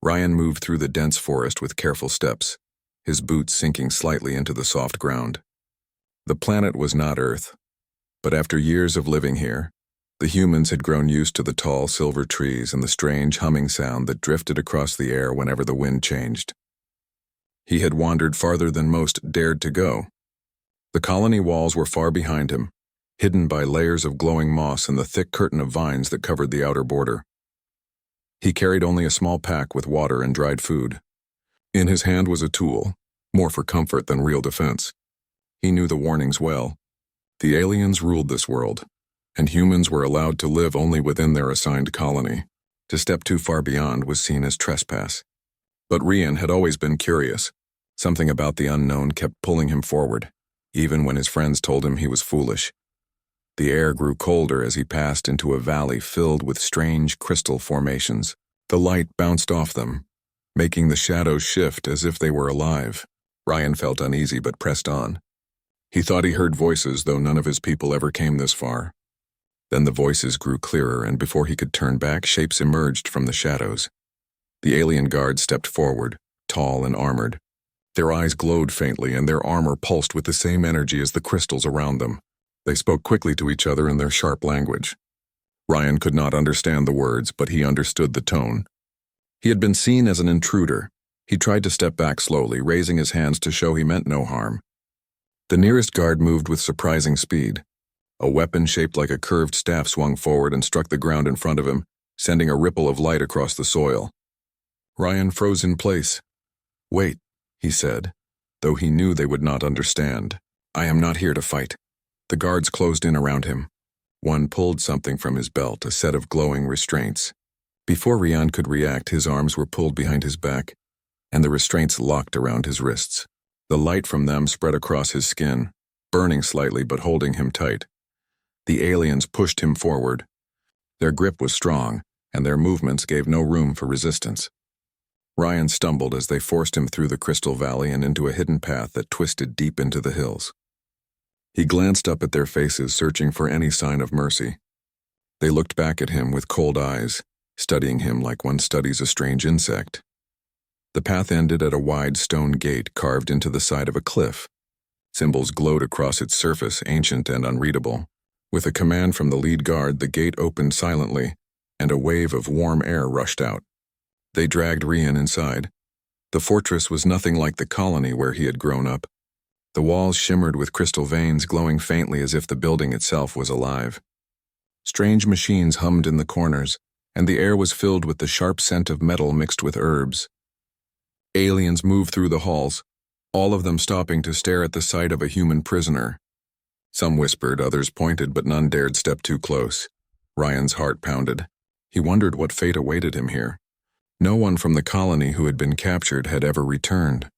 Ryan moved through the dense forest with careful steps, his boots sinking slightly into the soft ground. The planet was not Earth, but after years of living here, the humans had grown used to the tall silver trees and the strange humming sound that drifted across the air whenever the wind changed. He had wandered farther than most dared to go. The colony walls were far behind him, hidden by layers of glowing moss and the thick curtain of vines that covered the outer border. He carried only a small pack with water and dried food. In his hand was a tool, more for comfort than real defense. He knew the warnings well. The aliens ruled this world, and humans were allowed to live only within their assigned colony. To step too far beyond was seen as trespass. But Ryan had always been curious. Something about the unknown kept pulling him forward, even when his friends told him he was foolish. The air grew colder as he passed into a valley filled with strange crystal formations. The light bounced off them, making the shadows shift as if they were alive. Ryan felt uneasy but pressed on. He thought he heard voices, though none of his people ever came this far. Then the voices grew clearer, and before he could turn back, shapes emerged from the shadows. The alien guards stepped forward, tall and armored. Their eyes glowed faintly, and their armor pulsed with the same energy as the crystals around them. They spoke quickly to each other in their sharp language. Ryan could not understand the words, but he understood the tone. He had been seen as an intruder. He tried to step back slowly, raising his hands to show he meant no harm. The nearest guard moved with surprising speed. A weapon shaped like a curved staff swung forward and struck the ground in front of him, sending a ripple of light across the soil. Ryan froze in place. "Wait," he said, though he knew they would not understand. "I am not here to fight." The guards closed in around him. One pulled something from his belt, a set of glowing restraints. Before Ryan could react, his arms were pulled behind his back, and the restraints locked around his wrists. The light from them spread across his skin, burning slightly but holding him tight. The aliens pushed him forward. Their grip was strong, and their movements gave no room for resistance. Ryan stumbled as they forced him through the crystal valley and into a hidden path that twisted deep into the hills. He glanced up at their faces, searching for any sign of mercy. They looked back at him with cold eyes, studying him like one studies a strange insect. The path ended at a wide stone gate carved into the side of a cliff. Symbols glowed across its surface, ancient and unreadable. With a command from the lead guard, the gate opened silently, and a wave of warm air rushed out. They dragged Ryan inside. The fortress was nothing like the colony where he had grown up. The walls shimmered with crystal veins, glowing faintly as if the building itself was alive. Strange machines hummed in the corners, and the air was filled with the sharp scent of metal mixed with herbs. Aliens moved through the halls, all of them stopping to stare at the sight of a human prisoner. Some whispered, others pointed, but none dared step too close. Ryan's heart pounded. He wondered what fate awaited him here. No one from the colony who had been captured had ever returned.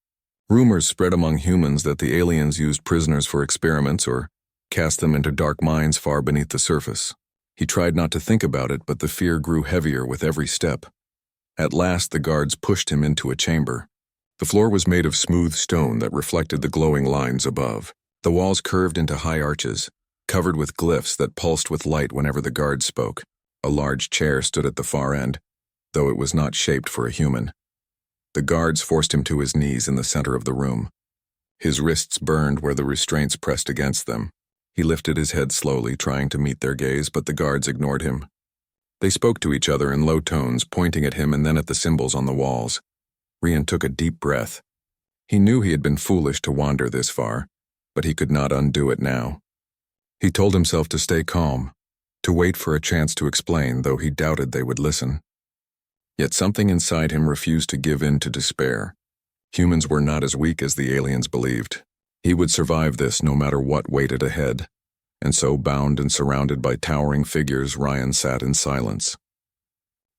Rumors spread among humans that the aliens used prisoners for experiments or cast them into dark mines far beneath the surface. He tried not to think about it, but the fear grew heavier with every step. At last, the guards pushed him into a chamber. The floor was made of smooth stone that reflected the glowing lines above. The walls curved into high arches, covered with glyphs that pulsed with light whenever the guards spoke. A large chair stood at the far end, though it was not shaped for a human. The guards forced him to his knees in the center of the room. His wrists burned where the restraints pressed against them. He lifted his head slowly, trying to meet their gaze, but the guards ignored him. They spoke to each other in low tones, pointing at him and then at the symbols on the walls. Ryan took a deep breath. He knew he had been foolish to wander this far, but he could not undo it now. He told himself to stay calm, to wait for a chance to explain, though he doubted they would listen. Yet something inside him refused to give in to despair. Humans were not as weak as the aliens believed. He would survive this no matter what waited ahead. And so, bound and surrounded by towering figures, Ryan sat in silence.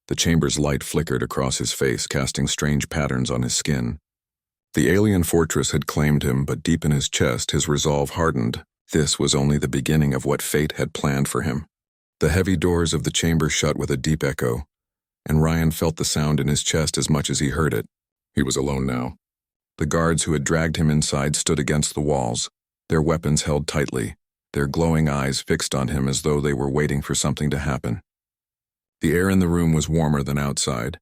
The chamber's light flickered across his face, casting strange patterns on his skin. The alien fortress had claimed him, but deep in his chest, his resolve hardened. This was only the beginning of what fate had planned for him. The heavy doors of the chamber shut with a deep echo, and Ryan felt the sound in his chest as much as he heard it. He was alone now. The guards who had dragged him inside stood against the walls, their weapons held tightly, their glowing eyes fixed on him as though they were waiting for something to happen. The air in the room was warmer than outside,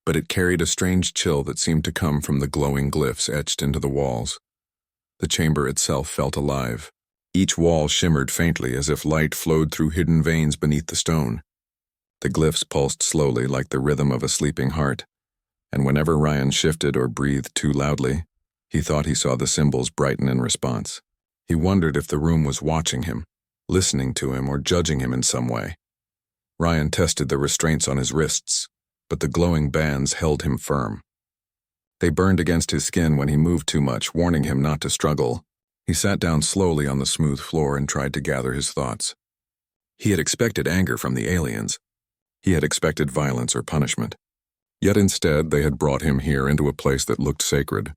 but it carried a strange chill that seemed to come from the glowing glyphs etched into the walls. The chamber itself felt alive. Each wall shimmered faintly as if light flowed through hidden veins beneath the stone. The glyphs pulsed slowly like the rhythm of a sleeping heart, and whenever Ryan shifted or breathed too loudly, he thought he saw the symbols brighten in response. He wondered if the room was watching him, listening to him, or judging him in some way. Ryan tested the restraints on his wrists, but the glowing bands held him firm. They burned against his skin when he moved too much, warning him not to struggle. He sat down slowly on the smooth floor and tried to gather his thoughts. He had expected anger from the aliens. He had expected violence or punishment. Yet instead, they had brought him here into a place that looked sacred.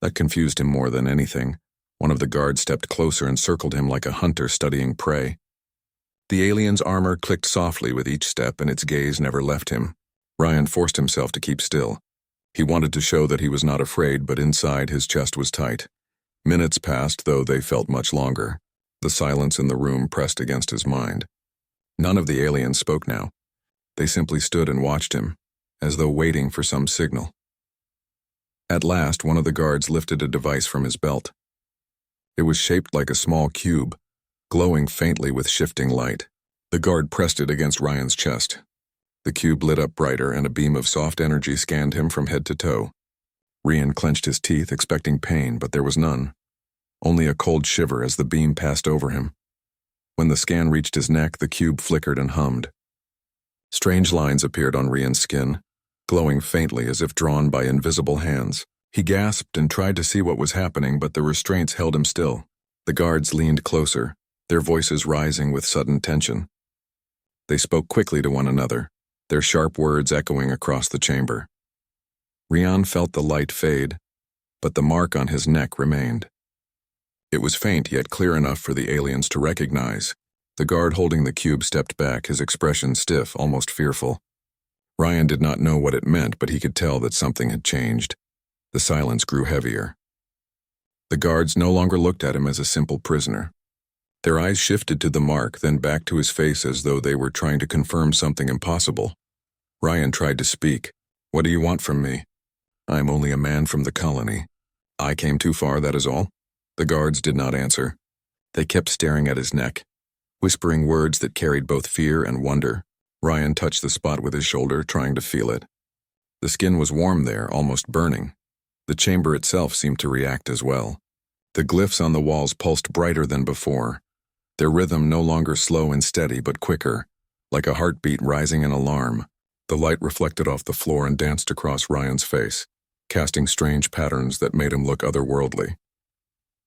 That confused him more than anything. One of the guards stepped closer and circled him like a hunter studying prey. The alien's armor clicked softly with each step, and its gaze never left him. Ryan forced himself to keep still. He wanted to show that he was not afraid, but inside his chest was tight. Minutes passed, though they felt much longer. The silence in the room pressed against his mind. None of the aliens spoke now. They simply stood and watched him, as though waiting for some signal. At last, one of the guards lifted a device from his belt. It was shaped like a small cube, glowing faintly with shifting light. The guard pressed it against Ryan's chest. The cube lit up brighter, and a beam of soft energy scanned him from head to toe. Ryan clenched his teeth, expecting pain, but there was none. Only a cold shiver as the beam passed over him. When the scan reached his neck, the cube flickered and hummed. Strange lines appeared on Ryan's skin, glowing faintly as if drawn by invisible hands. He gasped and tried to see what was happening, but the restraints held him still. The guards leaned closer, their voices rising with sudden tension. They spoke quickly to one another, their sharp words echoing across the chamber. Ryan felt the light fade, but the mark on his neck remained. It was faint, yet clear enough for the aliens to recognize. The guard holding the cube stepped back, his expression stiff, almost fearful. Ryan did not know what it meant, but he could tell that something had changed. The silence grew heavier. The guards no longer looked at him as a simple prisoner. Their eyes shifted to the mark, then back to his face as though they were trying to confirm something impossible. Ryan tried to speak. "What do you want from me?" "I am only a man from the colony. I came too far, that is all." The guards did not answer. They kept staring at his neck, whispering words that carried both fear and wonder. Ryan touched the spot with his shoulder, trying to feel it. The skin was warm there, almost burning. The chamber itself seemed to react as well. The glyphs on the walls pulsed brighter than before, their rhythm no longer slow and steady but quicker, like a heartbeat rising in alarm. The light reflected off the floor and danced across Ryan's face, casting strange patterns that made him look otherworldly.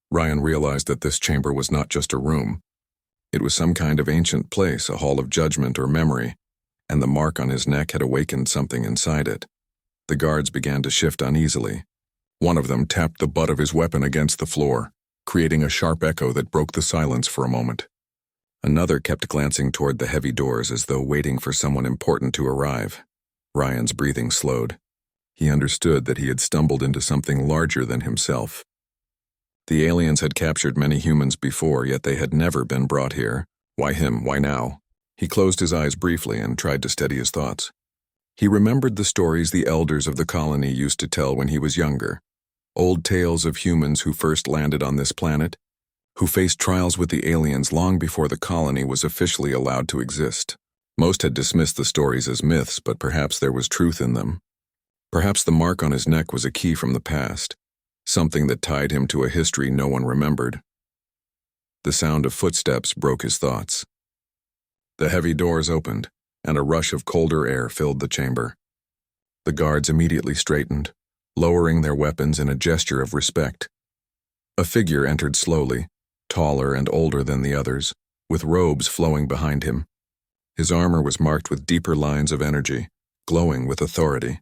Ryan realized that this chamber was not just a room. It was some kind of ancient place, a hall of judgment or memory, and the mark on his neck had awakened something inside it. The guards began to shift uneasily. One of them tapped the butt of his weapon against the floor, creating a sharp echo that broke the silence for a moment. Another kept glancing toward the heavy doors as though waiting for someone important to arrive. Ryan's breathing slowed. He understood that he had stumbled into something larger than himself. The aliens had captured many humans before, yet they had never been brought here. Why him? Why now? He closed his eyes briefly and tried to steady his thoughts. He remembered the stories the elders of the colony used to tell when he was younger. Old tales of humans who first landed on this planet, who faced trials with the aliens long before the colony was officially allowed to exist. Most had dismissed the stories as myths, but perhaps there was truth in them. Perhaps the mark on his neck was a key from the past, something that tied him to a history no one remembered. The sound of footsteps broke his thoughts. The heavy doors opened, and a rush of colder air filled the chamber. The guards immediately straightened, lowering their weapons in a gesture of respect. A figure entered slowly, taller and older than the others, with robes flowing behind him. His armor was marked with deeper lines of energy, glowing with authority.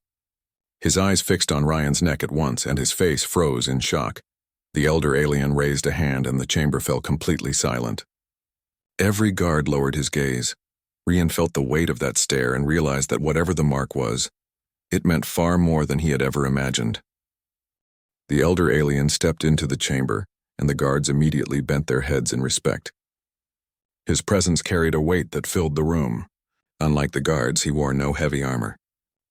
His eyes fixed on Ryan's neck at once, and his face froze in shock. The elder alien raised a hand, and the chamber fell completely silent. Every guard lowered his gaze. Ryan felt the weight of that stare and realized that whatever the mark was, it meant far more than he had ever imagined. The elder alien stepped into the chamber, and the guards immediately bent their heads in respect. His presence carried a weight that filled the room. Unlike the guards, he wore no heavy armor.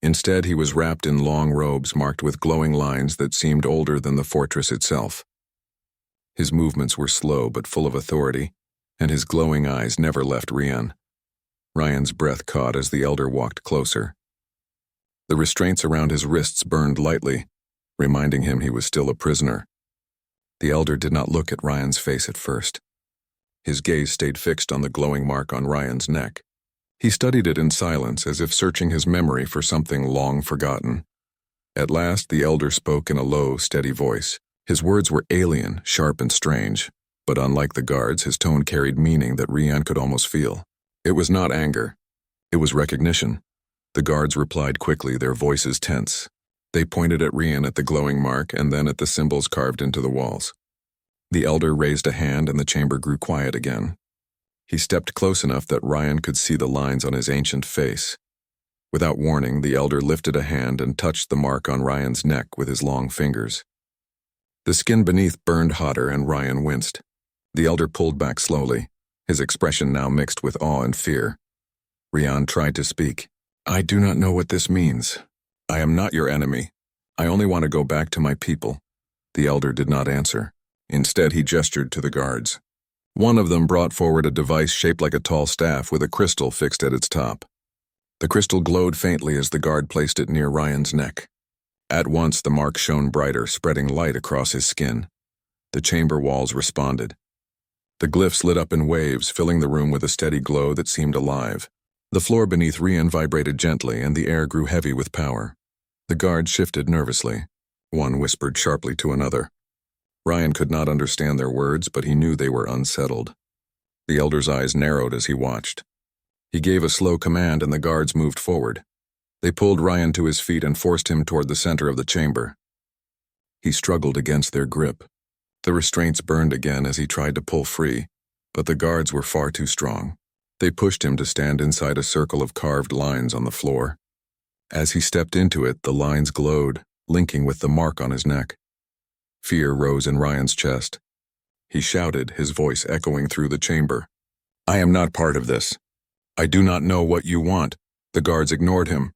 Instead, he was wrapped in long robes marked with glowing lines that seemed older than the fortress itself. His movements were slow but full of authority, and his glowing eyes never left Rian. Ryan's breath caught as the elder walked closer. The restraints around his wrists burned lightly, reminding him he was still a prisoner. The elder did not look at Ryan's face at first. His gaze stayed fixed on the glowing mark on Ryan's neck. He studied it in silence, as if searching his memory for something long forgotten. At last, the elder spoke in a low, steady voice. His words were alien, sharp and strange, but unlike the guards, his tone carried meaning that Rian could almost feel. It was not anger. It was recognition. The guards replied quickly, their voices tense. They pointed at Rian at the glowing mark and then at the symbols carved into the walls. The elder raised a hand and the chamber grew quiet again. He stepped close enough that Ryan could see the lines on his ancient face. Without warning, the elder lifted a hand and touched the mark on Ryan's neck with his long fingers. The skin beneath burned hotter and Ryan winced. The elder pulled back slowly, his expression now mixed with awe and fear. Rian tried to speak. "I do not know what this means. I am not your enemy. I only want to go back to my people." The elder did not answer. Instead, he gestured to the guards. One of them brought forward a device shaped like a tall staff with a crystal fixed at its top. The crystal glowed faintly as the guard placed it near Ryan's neck. At once, the mark shone brighter, spreading light across his skin. The chamber walls responded. The glyphs lit up in waves, filling the room with a steady glow that seemed alive. The floor beneath Rian vibrated gently, and the air grew heavy with power. The guards shifted nervously. One whispered sharply to another. Ryan could not understand their words, but he knew they were unsettled. The elder's eyes narrowed as he watched. He gave a slow command and the guards moved forward. They pulled Ryan to his feet and forced him toward the center of the chamber. He struggled against their grip. The restraints burned again as he tried to pull free, but the guards were far too strong. They pushed him to stand inside a circle of carved lines on the floor. As he stepped into it, the lines glowed, linking with the mark on his neck. Fear rose in Ryan's chest. He shouted, his voice echoing through the chamber. "I am not part of this. I do not know what you want." The guards ignored him.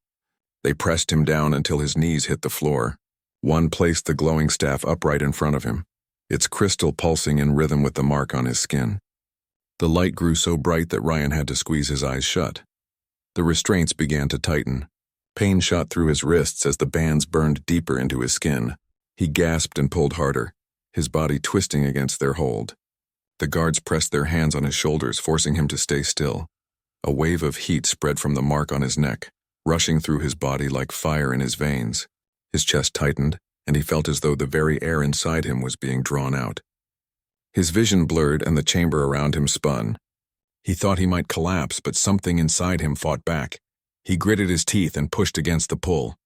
They pressed him down until his knees hit the floor. One placed the glowing staff upright in front of him, its crystal pulsing in rhythm with the mark on his skin. The light grew so bright that Ryan had to squeeze his eyes shut. The restraints began to tighten. Pain shot through his wrists as the bands burned deeper into his skin. He gasped and pulled harder, his body twisting against their hold. The guards pressed their hands on his shoulders, forcing him to stay still. A wave of heat spread from the mark on his neck, rushing through his body like fire in his veins. His chest tightened, and he felt as though the very air inside him was being drawn out. His vision blurred and the chamber around him spun. He thought he might collapse, but something inside him fought back. He gritted his teeth and pushed against the pull.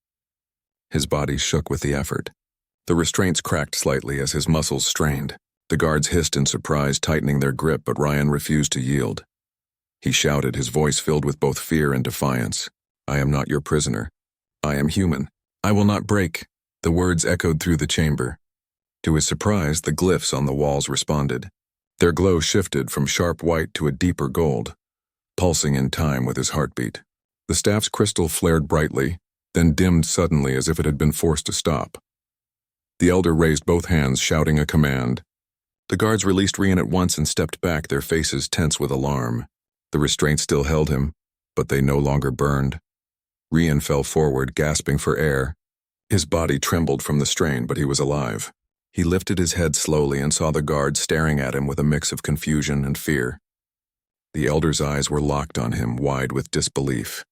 His body shook with the effort. The restraints cracked slightly as his muscles strained. The guards hissed in surprise, tightening their grip, but Ryan refused to yield. He shouted, his voice filled with both fear and defiance. "I am not your prisoner. I am human. I will not break." The words echoed through the chamber. To his surprise, the glyphs on the walls responded. Their glow shifted from sharp white to a deeper gold, pulsing in time with his heartbeat. The staff's crystal flared brightly, then dimmed suddenly as if it had been forced to stop. The elder raised both hands, shouting a command. The guards released Rian at once and stepped back, their faces tense with alarm. The restraints still held him, but they no longer burned. Rian fell forward, gasping for air. His body trembled from the strain, but he was alive. He lifted his head slowly and saw the guards staring at him with a mix of confusion and fear. The elder's eyes were locked on him, wide with disbelief.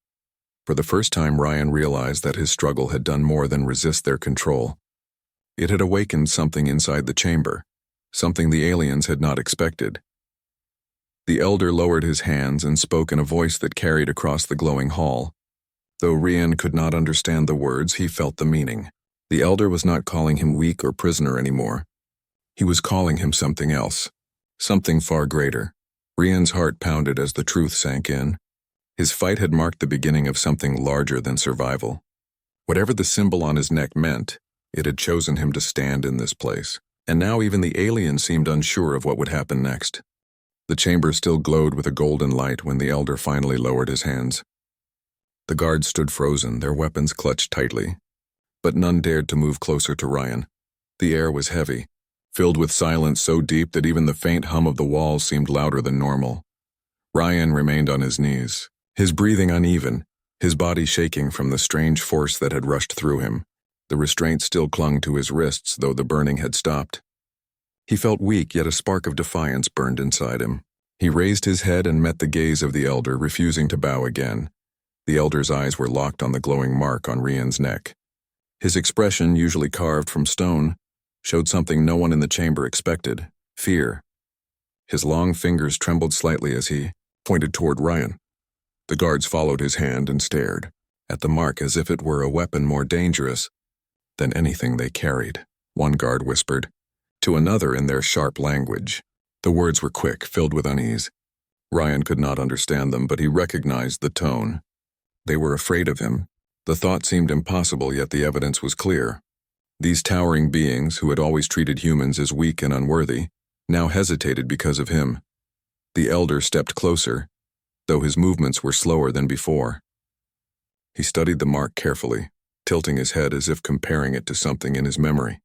For the first time, Ryan realized that his struggle had done more than resist their control. It had awakened something inside the chamber, something the aliens had not expected. The elder lowered his hands and spoke in a voice that carried across the glowing hall. Though Rian could not understand the words, he felt the meaning. The elder was not calling him weak or prisoner anymore. He was calling him something else, something far greater. Rian's heart pounded as the truth sank in. His fight had marked the beginning of something larger than survival. Whatever the symbol on his neck meant, it had chosen him to stand in this place. And now even the alien seemed unsure of what would happen next. The chamber still glowed with a golden light when the elder finally lowered his hands. The guards stood frozen, their weapons clutched tightly. But none dared to move closer to Ryan. The air was heavy, filled with silence so deep that even the faint hum of the walls seemed louder than normal. Ryan remained on his knees, his breathing uneven, his body shaking from the strange force that had rushed through him. The restraint still clung to his wrists, though the burning had stopped. He felt weak, yet a spark of defiance burned inside him. He raised his head and met the gaze of the elder, refusing to bow again. The elder's eyes were locked on the glowing mark on Ryan's neck. His expression, usually carved from stone, showed something no one in the chamber expected: fear. His long fingers trembled slightly as he pointed toward Ryan. The guards followed his hand and stared at the mark as if it were a weapon more dangerous than anything they carried. One guard whispered to another in their sharp language. The words were quick, filled with unease. Ryan could not understand them, but he recognized the tone. They were afraid of him. The thought seemed impossible, yet the evidence was clear. These towering beings, who had always treated humans as weak and unworthy, now hesitated because of him. The elder stepped closer, though his movements were slower than before. He studied the mark carefully, tilting his head as if comparing it to something in his memory.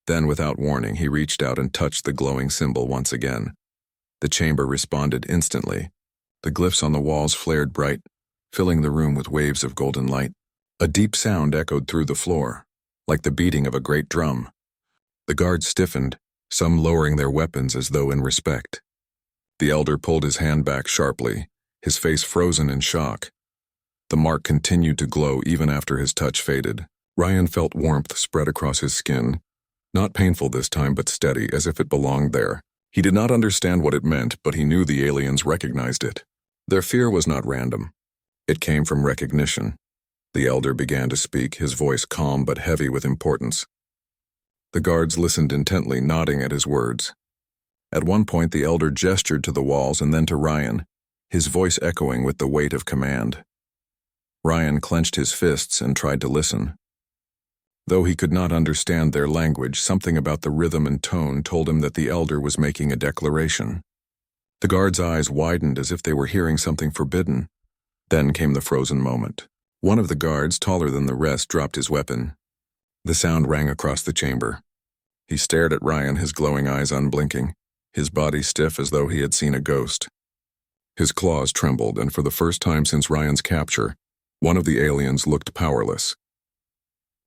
Then, without warning, he reached out and touched the glowing symbol once again. The chamber responded instantly. The glyphs on the walls flared bright, filling the room with waves of golden light. A deep sound echoed through the floor, like the beating of a great drum. The guards stiffened, some lowering their weapons as though in respect. The elder pulled his hand back sharply, his face frozen in shock. The mark continued to glow even after his touch faded. Ryan felt warmth spread across his skin, not painful this time, but steady, as if it belonged there. He did not understand what it meant, but he knew the aliens recognized it. Their fear was not random. It came from recognition. The elder began to speak, his voice calm but heavy with importance. The guards listened intently, nodding at his words. At one point, the elder gestured to the walls and then to Ryan, his voice echoing with the weight of command. Ryan clenched his fists and tried to listen. Though he could not understand their language, something about the rhythm and tone told him that the elder was making a declaration. The guards' eyes widened as if they were hearing something forbidden. Then came the frozen moment. One of the guards, taller than the rest, dropped his weapon. The sound rang across the chamber. He stared at Ryan, his glowing eyes unblinking, his body stiff as though he had seen a ghost. His claws trembled, and for the first time since Ryan's capture, one of the aliens looked powerless.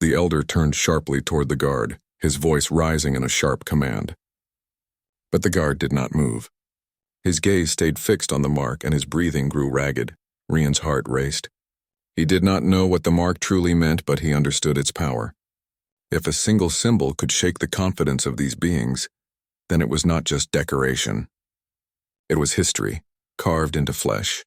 The elder turned sharply toward the guard, his voice rising in a sharp command. But the guard did not move. His gaze stayed fixed on the mark, and his breathing grew ragged. Ryan's heart raced. He did not know what the mark truly meant, but he understood its power. If a single symbol could shake the confidence of these beings, then it was not just decoration. It was history, carved into flesh.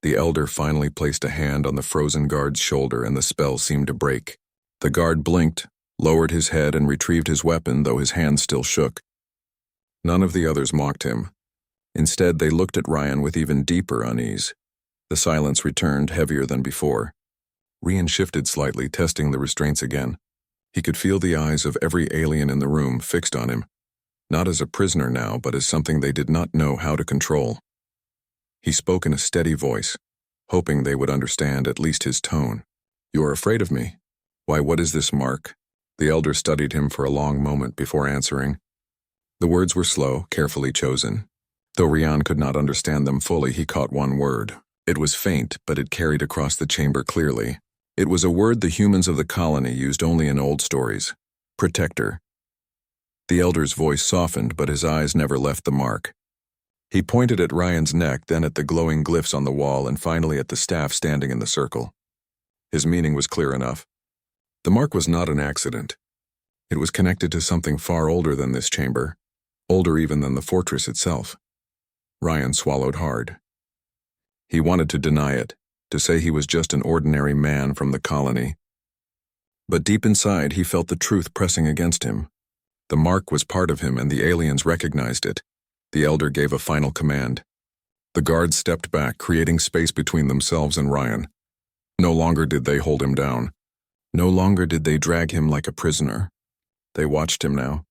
The elder finally placed a hand on the frozen guard's shoulder, and the spell seemed to break. The guard blinked, lowered his head, and retrieved his weapon, though his hand still shook. None of the others mocked him. Instead, they looked at Ryan with even deeper unease. The silence returned, heavier than before. Ryan shifted slightly, testing the restraints again. He could feel the eyes of every alien in the room fixed on him, not as a prisoner now, but as something they did not know how to control. He spoke in a steady voice, hoping they would understand at least his tone. "You are afraid of me? Why, what is this mark?" The elder studied him for a long moment before answering. The words were slow, carefully chosen. Though Ryan could not understand them fully, he caught one word. It was faint, but it carried across the chamber clearly. It was a word the humans of the colony used only in old stories: protector. The elder's voice softened, but his eyes never left the mark. He pointed at Ryan's neck, then at the glowing glyphs on the wall, and finally at the staff standing in the circle. His meaning was clear enough. The mark was not an accident. It was connected to something far older than this chamber, older even than the fortress itself. Ryan swallowed hard. He wanted to deny it, to say he was just an ordinary man from the colony. But deep inside, he felt the truth pressing against him. The mark was part of him, and the aliens recognized it. The elder gave a final command. The guards stepped back, creating space between themselves and Ryan. No longer did they hold him down. No longer did they drag him like a prisoner. They watched him now,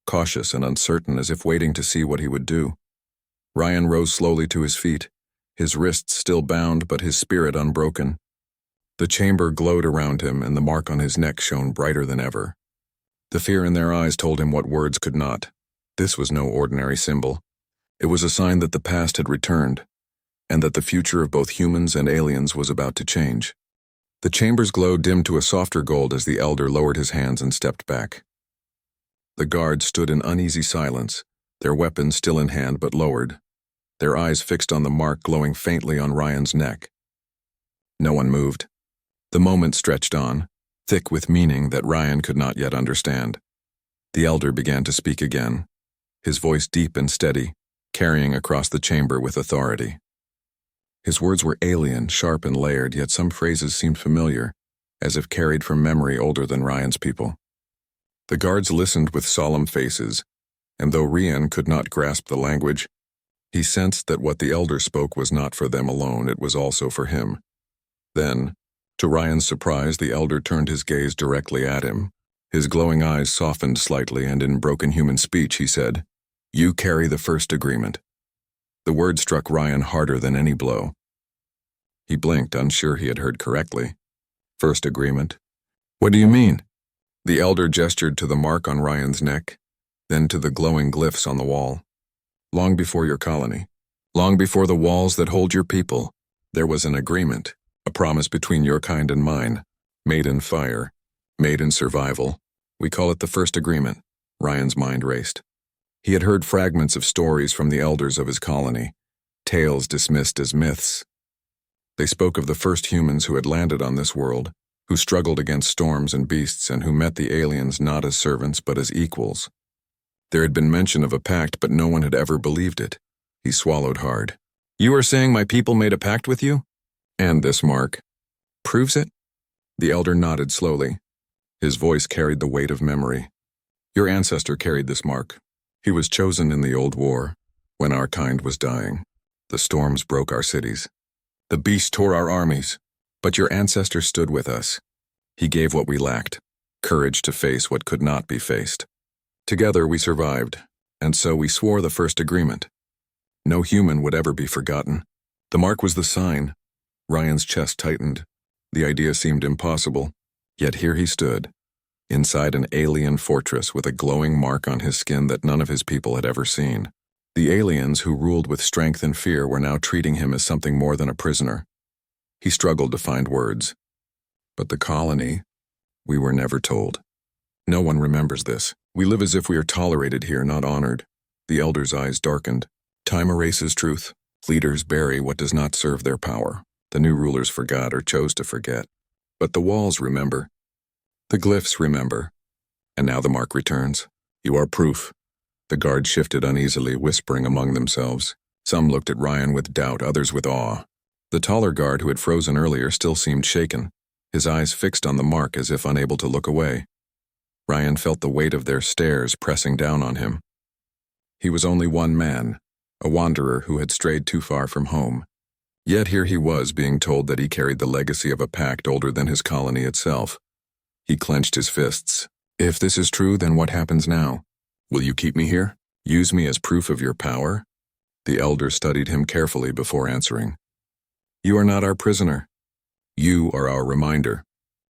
cautious and uncertain, as if waiting to see what he would do. Ryan rose slowly to his feet, his wrists still bound but his spirit unbroken. The chamber glowed around him, and the mark on his neck shone brighter than ever. The fear in their eyes told him what words could not. This was no ordinary symbol. It was a sign that the past had returned, and that the future of both humans and aliens was about to change. The chamber's glow dimmed to a softer gold as the elder lowered his hands and stepped back. The guards stood in uneasy silence, their weapons still in hand but lowered, their eyes fixed on the mark glowing faintly on Ryan's neck. No one moved. The moment stretched on, thick with meaning that Ryan could not yet understand. The elder began to speak again, his voice deep and steady, carrying across the chamber with authority. His words were alien, sharp and layered, yet some phrases seemed familiar, as if carried from memory older than Ryan's people. The guards listened with solemn faces, and though Ryan could not grasp the language, he sensed that what the elder spoke was not for them alone, it was also for him. Then, to Ryan's surprise, the elder turned his gaze directly at him. His glowing eyes softened slightly, and in broken human speech he said, "You carry the first agreement." The word struck Ryan harder than any blow. He blinked, unsure he had heard correctly. First agreement? What do you mean? The elder gestured to the mark on Ryan's neck, then to the glowing glyphs on the wall. Long before your colony, long before the walls that hold your people, there was an agreement, a promise between your kind and mine, made in fire, made in survival. We call it the first agreement. Ryan's mind raced. He had heard fragments of stories from the elders of his colony, tales dismissed as myths. They spoke of the first humans who had landed on this world, who struggled against storms and beasts, and who met the aliens not as servants but as equals. There had been mention of a pact, but no one had ever believed it. He swallowed hard. You are saying my people made a pact with you? And this mark proves it? The elder nodded slowly. His voice carried the weight of memory. Your ancestor carried this mark. He was chosen in the old war, when our kind was dying. The storms broke our cities. The beast tore our armies. But your ancestor stood with us. He gave what we lacked, courage to face what could not be faced. Together we survived, and so we swore the first agreement. No human would ever be forgotten. The mark was the sign. Ryan's chest tightened. The idea seemed impossible, yet here he stood, inside an alien fortress with a glowing mark on his skin that none of his people had ever seen. The aliens who ruled with strength and fear were now treating him as something more than a prisoner. He struggled to find words. But the colony, we were never told. No one remembers this. We live as if we are tolerated here, not honored. The elder's eyes darkened. Time erases truth. Leaders bury what does not serve their power. The new rulers forgot or chose to forget. But the walls remember. The glyphs remember. And now the mark returns. You are proof. The guards shifted uneasily, whispering among themselves. Some looked at Ryan with doubt, others with awe. The taller guard who had frozen earlier still seemed shaken, his eyes fixed on the mark as if unable to look away. Ryan felt the weight of their stares pressing down on him. He was only one man, a wanderer who had strayed too far from home. Yet here he was being told that he carried the legacy of a pact older than his colony itself. He clenched his fists. If this is true, then what happens now? Will you keep me here? Use me as proof of your power? The elder studied him carefully before answering. You are not our prisoner. You are our reminder.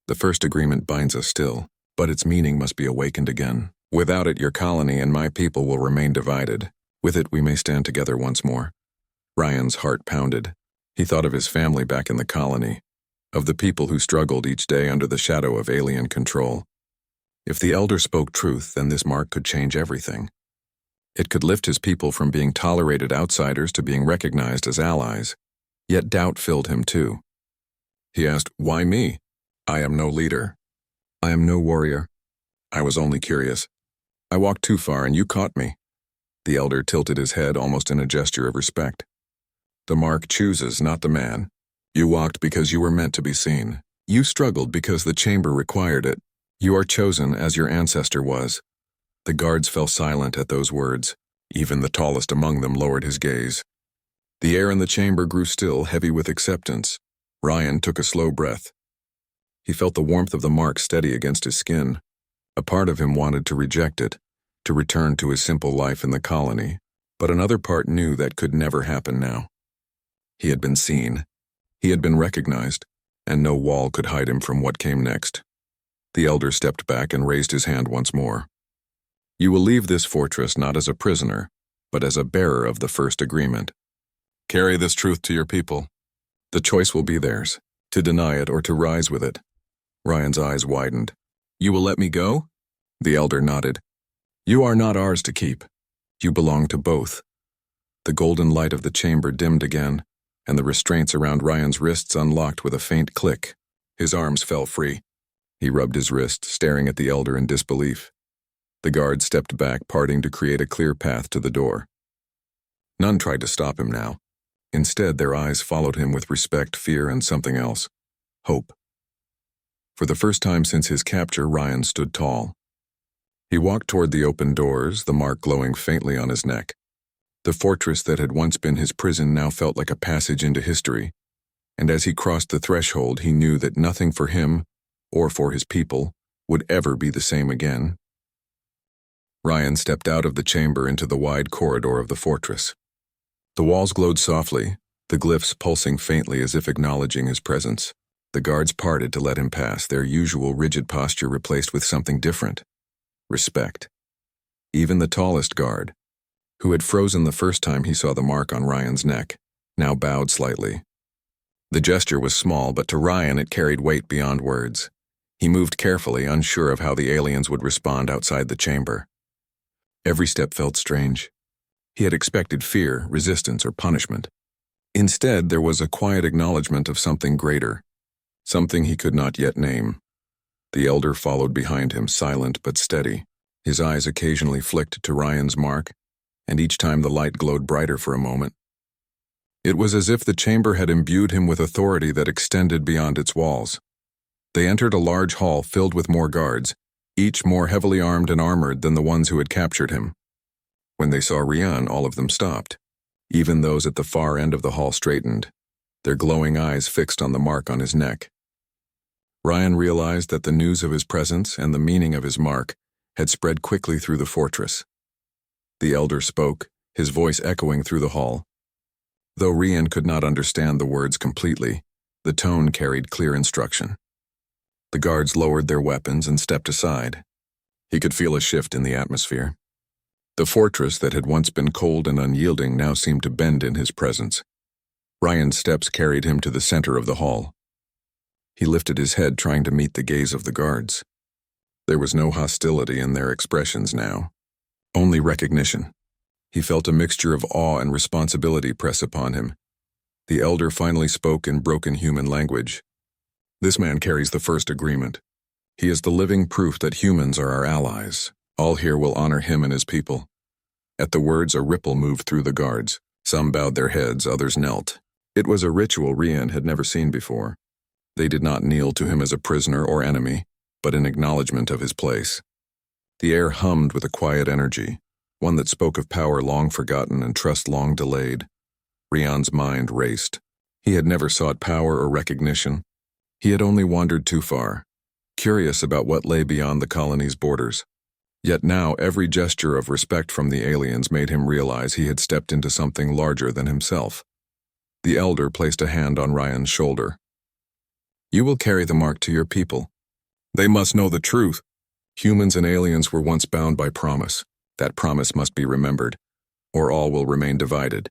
The first agreement binds us still, but its meaning must be awakened again. Without it, your colony and my people will remain divided. With it, we may stand together once more. Ryan's heart pounded. He thought of his family back in the colony, of the people who struggled each day under the shadow of alien control. If the elder spoke truth, then this mark could change everything. It could lift his people from being tolerated outsiders to being recognized as allies. Yet doubt filled him too. He asked, why me? I am no leader. I am no warrior. I was only curious. I walked too far and you caught me. The elder tilted his head almost in a gesture of respect. The mark chooses, not the man. You walked because you were meant to be seen. You struggled because the chamber required it. You are chosen as your ancestor was. The guards fell silent at those words. Even the tallest among them lowered his gaze. The air in the chamber grew still, heavy with acceptance. Ryan took a slow breath. He felt the warmth of the mark steady against his skin. A part of him wanted to reject it, to return to his simple life in the colony, but another part knew that could never happen now. He had been seen. He had been recognized, and no wall could hide him from what came next. The elder stepped back and raised his hand once more. You will leave this fortress not as a prisoner, but as a bearer of the first agreement. Carry this truth to your people. The choice will be theirs, to deny it or to rise with it. Ryan's eyes widened. You will let me go? The elder nodded. You are not ours to keep. You belong to both. The golden light of the chamber dimmed again, and the restraints around Ryan's wrists unlocked with a faint click. His arms fell free. He rubbed his wrist, staring at the elder in disbelief. The guard stepped back, parting to create a clear path to the door. None tried to stop him now. Instead, their eyes followed him with respect, fear, and something else. Hope. For the first time since his capture, Ryan stood tall. He walked toward the open doors, the mark glowing faintly on his neck. The fortress that had once been his prison now felt like a passage into history, and as he crossed the threshold, he knew that nothing for him, or for his people, would ever be the same again. Ryan stepped out of the chamber into the wide corridor of the fortress. The walls glowed softly, the glyphs pulsing faintly as if acknowledging his presence. The guards parted to let him pass, their usual rigid posture replaced with something different. Respect. Even the tallest guard, who had frozen the first time he saw the mark on Ryan's neck, now bowed slightly. The gesture was small, but to Ryan it carried weight beyond words. He moved carefully, unsure of how the aliens would respond outside the chamber. Every step felt strange. He had expected fear, resistance, or punishment. Instead, there was a quiet acknowledgement of something greater, something he could not yet name. The elder followed behind him, silent but steady. His eyes occasionally flicked to Ryan's mark, and each time the light glowed brighter for a moment. It was as if the chamber had imbued him with authority that extended beyond its walls. They entered a large hall filled with more guards, each more heavily armed and armored than the ones who had captured him. When they saw Rian, all of them stopped. Even those at the far end of the hall straightened, their glowing eyes fixed on the mark on his neck. Ryan realized that the news of his presence and the meaning of his mark had spread quickly through the fortress. The elder spoke, his voice echoing through the hall. Though Rian could not understand the words completely, the tone carried clear instruction. The guards lowered their weapons and stepped aside. He could feel a shift in the atmosphere. The fortress that had once been cold and unyielding now seemed to bend in his presence. Ryan's steps carried him to the center of the hall. He lifted his head, trying to meet the gaze of the guards. There was no hostility in their expressions now, only recognition. He felt a mixture of awe and responsibility press upon him. The elder finally spoke in broken human language. This man carries the first agreement. He is the living proof that humans are our allies. All here will honor him and his people. At the words, a ripple moved through the guards. Some bowed their heads, others knelt. It was a ritual Rian had never seen before. They did not kneel to him as a prisoner or enemy, but in acknowledgement of his place. The air hummed with a quiet energy, one that spoke of power long forgotten and trust long delayed. Rian's mind raced. He had never sought power or recognition. He had only wandered too far, curious about what lay beyond the colony's borders. Yet now every gesture of respect from the aliens made him realize he had stepped into something larger than himself. The elder placed a hand on Ryan's shoulder. You will carry the mark to your people. They must know the truth. Humans and aliens were once bound by promise. That promise must be remembered, or all will remain divided.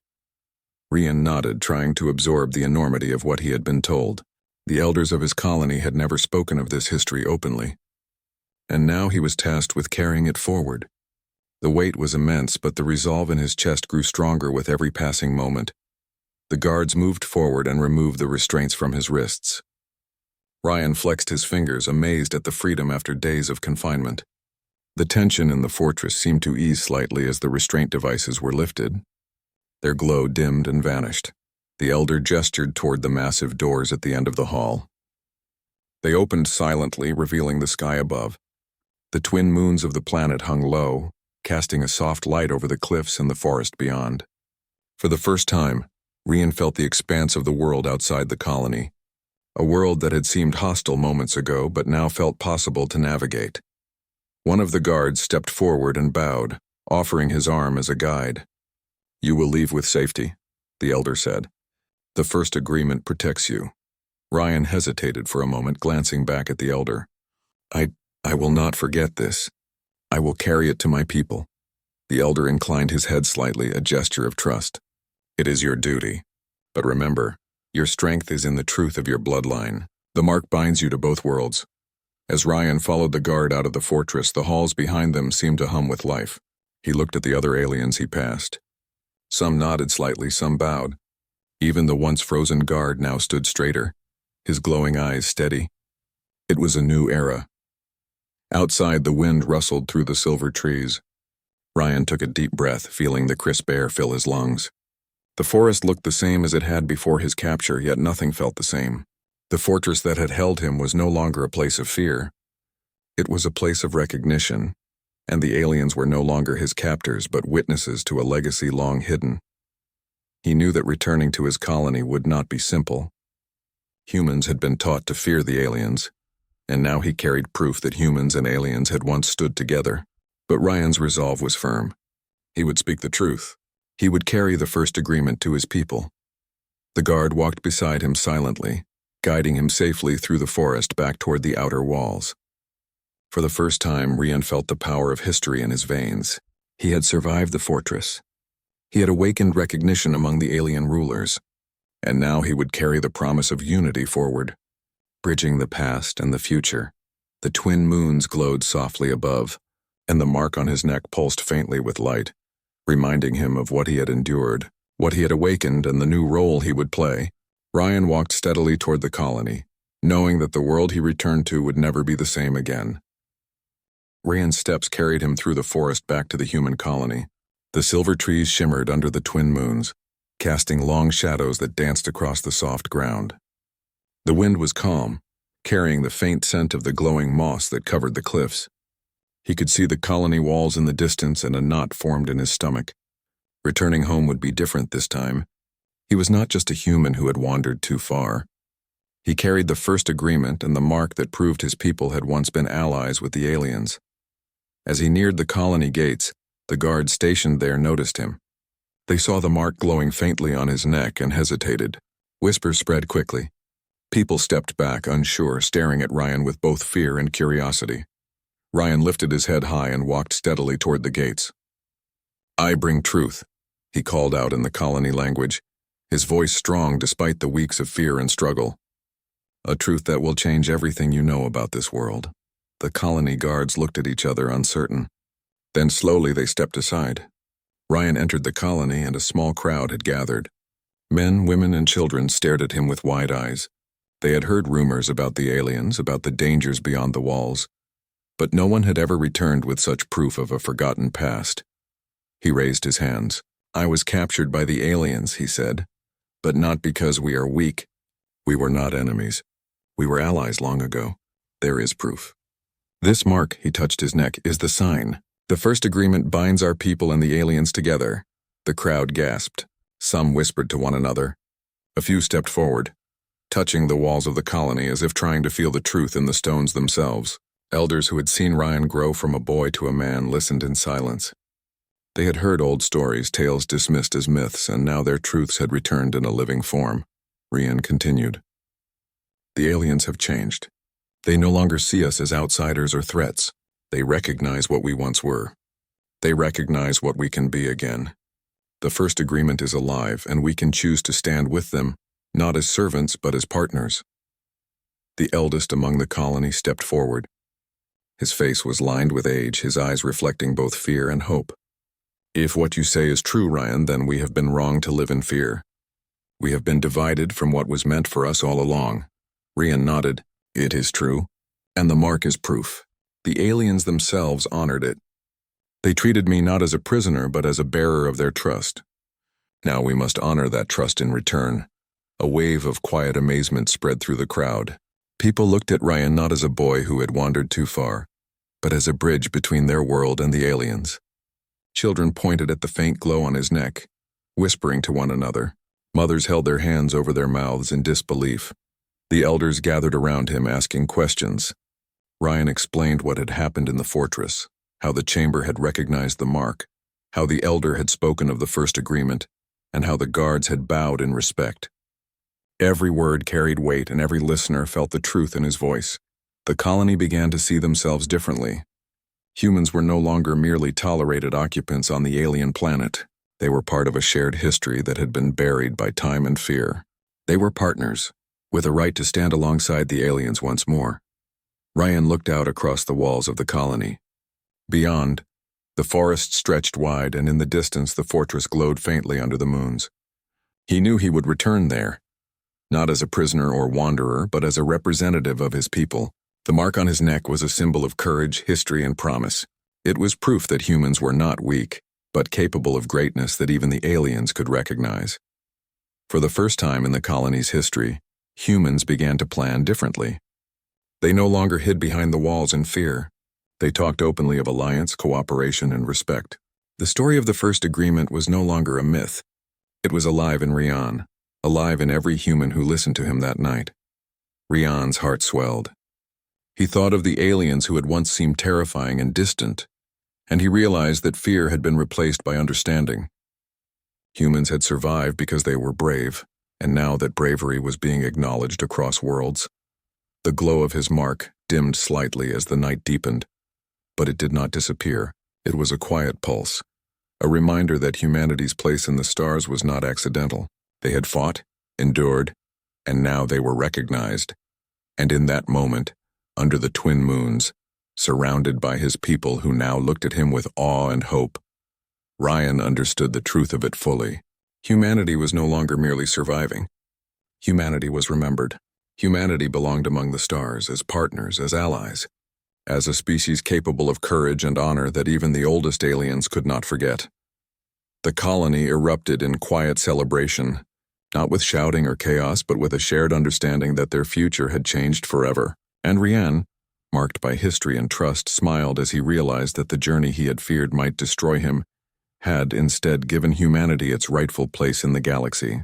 Rian nodded, trying to absorb the enormity of what he had been told. The elders of his colony had never spoken of this history openly. And now he was tasked with carrying it forward. The weight was immense, but the resolve in his chest grew stronger with every passing moment. The guards moved forward and removed the restraints from his wrists. Ryan flexed his fingers, amazed at the freedom after days of confinement. The tension in the fortress seemed to ease slightly as the restraint devices were lifted. Their glow dimmed and vanished. The elder gestured toward the massive doors at the end of the hall. They opened silently, revealing the sky above. The twin moons of the planet hung low, casting a soft light over the cliffs and the forest beyond. For the first time, Rian felt the expanse of the world outside the colony, a world that had seemed hostile moments ago but now felt possible to navigate. One of the guards stepped forward and bowed, offering his arm as a guide. You will leave with safety, the elder said. The first agreement protects you. Ryan hesitated for a moment, glancing back at the elder. I will not forget this. I will carry it to my people. The elder inclined his head slightly, a gesture of trust. It is your duty. But remember, your strength is in the truth of your bloodline. The mark binds you to both worlds. As Ryan followed the guard out of the fortress, the halls behind them seemed to hum with life. He looked at the other aliens he passed. Some nodded slightly, some bowed. Even the once frozen guard now stood straighter, his glowing eyes steady. It was a new era. Outside, the wind rustled through the silver trees. Ryan took a deep breath, feeling the crisp air fill his lungs. The forest looked the same as it had before his capture, yet nothing felt the same. The fortress that had held him was no longer a place of fear. It was a place of recognition, and the aliens were no longer his captors but witnesses to a legacy long hidden. He knew that returning to his colony would not be simple. Humans had been taught to fear the aliens, and now he carried proof that humans and aliens had once stood together. But Ryan's resolve was firm. He would speak the truth. He would carry the first agreement to his people. The guard walked beside him silently, guiding him safely through the forest back toward the outer walls. For the first time, Ryan felt the power of history in his veins. He had survived the fortress. He had awakened recognition among the alien rulers, and now he would carry the promise of unity forward, bridging the past and the future. The twin moons glowed softly above, and the mark on his neck pulsed faintly with light, reminding him of what he had endured, what he had awakened, and the new role he would play. Ryan walked steadily toward the colony, knowing that the world he returned to would never be the same again. Ryan's steps carried him through the forest back to the human colony. The silver trees shimmered under the twin moons, casting long shadows that danced across the soft ground. The wind was calm, carrying the faint scent of the glowing moss that covered the cliffs. He could see the colony walls in the distance, and a knot formed in his stomach. Returning home would be different this time. He was not just a human who had wandered too far. He carried the first agreement and the mark that proved his people had once been allies with the aliens. As he neared the colony gates, the guards stationed there noticed him. They saw the mark glowing faintly on his neck and hesitated. Whispers spread quickly. People stepped back, unsure, staring at Ryan with both fear and curiosity. Ryan lifted his head high and walked steadily toward the gates. "I bring truth," he called out in the colony language, his voice strong despite the weeks of fear and struggle. "A truth that will change everything you know about this world." The colony guards looked at each other, uncertain. Then slowly they stepped aside. Ryan entered the colony, and a small crowd had gathered. Men, women, and children stared at him with wide eyes. They had heard rumors about the aliens, about the dangers beyond the walls, but no one had ever returned with such proof of a forgotten past. He raised his hands. "I was captured by the aliens," he said, "but not because we are weak. We were not enemies. We were allies long ago. There is proof. This mark," he touched his neck, "is the sign. The first agreement binds our people and the aliens together." The crowd gasped. Some whispered to one another. A few stepped forward, touching the walls of the colony as if trying to feel the truth in the stones themselves. Elders who had seen Ryan grow from a boy to a man listened in silence. They had heard old stories, tales dismissed as myths, and now their truths had returned in a living form. Ryan continued. "The aliens have changed. They no longer see us as outsiders or threats. They recognize what we once were. They recognize what we can be again. The first agreement is alive, and we can choose to stand with them, not as servants but as partners." The eldest among the colony stepped forward. His face was lined with age, his eyes reflecting both fear and hope. "If what you say is true, Ryan, then we have been wrong to live in fear. We have been divided from what was meant for us all along." Ryan nodded. "It is true, and the mark is proof. The aliens themselves honored it. They treated me not as a prisoner but as a bearer of their trust. Now we must honor that trust in return." A wave of quiet amazement spread through the crowd. People looked at Ryan not as a boy who had wandered too far, but as a bridge between their world and the aliens. Children pointed at the faint glow on his neck, whispering to one another. Mothers held their hands over their mouths in disbelief. The elders gathered around him asking questions. Ryan explained what had happened in the fortress, how the chamber had recognized the mark, how the elder had spoken of the first agreement, and how the guards had bowed in respect. Every word carried weight, and every listener felt the truth in his voice. The colony began to see themselves differently. Humans were no longer merely tolerated occupants on the alien planet. They were part of a shared history that had been buried by time and fear. They were partners, with a right to stand alongside the aliens once more. Ryan looked out across the walls of the colony. Beyond, the forest stretched wide, and in the distance the fortress glowed faintly under the moons. He knew he would return there, not as a prisoner or wanderer, but as a representative of his people. The mark on his neck was a symbol of courage, history, and promise. It was proof that humans were not weak, but capable of greatness that even the aliens could recognize. For the first time in the colony's history, humans began to plan differently. They no longer hid behind the walls in fear. They talked openly of alliance, cooperation, and respect. The story of the first agreement was no longer a myth. It was alive in Rian, alive in every human who listened to him that night. Rian's heart swelled. He thought of the aliens who had once seemed terrifying and distant, and he realized that fear had been replaced by understanding. Humans had survived because they were brave, and now that bravery was being acknowledged across worlds. The glow of his mark dimmed slightly as the night deepened, but it did not disappear. It was a quiet pulse, a reminder that humanity's place in the stars was not accidental. They had fought, endured, and now they were recognized. And in that moment, under the twin moons, surrounded by his people who now looked at him with awe and hope, Ryan understood the truth of it fully. Humanity was no longer merely surviving. Humanity was remembered. Humanity belonged among the stars, as partners, as allies, as a species capable of courage and honor that even the oldest aliens could not forget. The colony erupted in quiet celebration, not with shouting or chaos, but with a shared understanding that their future had changed forever. And Rian, marked by history and trust, smiled as he realized that the journey he had feared might destroy him had instead given humanity its rightful place in the galaxy.